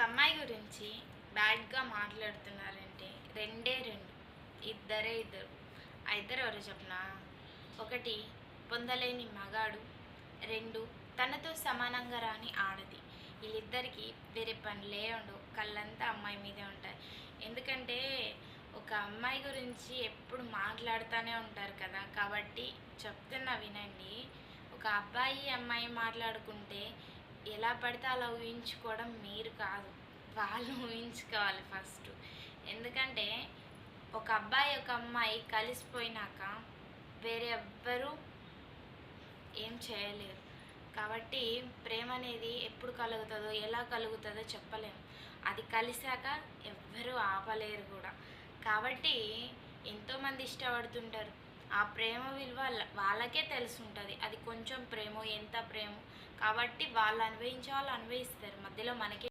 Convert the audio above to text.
అమ్మాయి గురించి బ్యాడ్గా మాట్లాడుతున్నారంటే రెండే రెండు, ఇద్దరే ఇద్దరు. ఆ ఇద్దరు ఎవరో చెప్పనా? ఒకటి పొందలేని మగాడు, రెండు తనతో సమానంగా రాని ఆడది. వీళ్ళిద్దరికి వేరే పనులే ఉండవు, కళ్ళంతా అమ్మాయి మీదే ఉంటాయి. ఎందుకంటే ఒక అమ్మాయి గురించి ఎప్పుడు మాట్లాడుతూనే ఉంటారు కదా, కాబట్టి చెప్తున్నా వినండి. ఒక అబ్బాయి అమ్మాయి మాట్లాడుకుంటే ఎలా పడితే అలా ఊహించుకోవడం మీరు కాదు, వాళ్ళు ఊహించుకోవాలి ఫస్ట్. ఎందుకంటే ఒక అబ్బాయి ఒక అమ్మాయి కలిసిపోయినాక వేరే ఎవ్వరూ ఏం చేయలేరు. కాబట్టి ప్రేమ అనేది ఎప్పుడు కలుగుతుందో ఎలా కలుగుతుందో చెప్పలేము. అది కలిసాక ఎవ్వరూ ఆపలేరు కూడా. కాబట్టి ఎంతోమంది ఇష్టపడుతుంటారు. ఆ ప్రేమ విలువ వాళ్ళకే తెలుసుంటుంది, అది కొంచెం ప్రేమ ఎంత ప్రేమ. కాబట్టి వాళ్ళు అనుభవించే వాళ్ళు అనుభవిస్తారు, మధ్యలో మనకి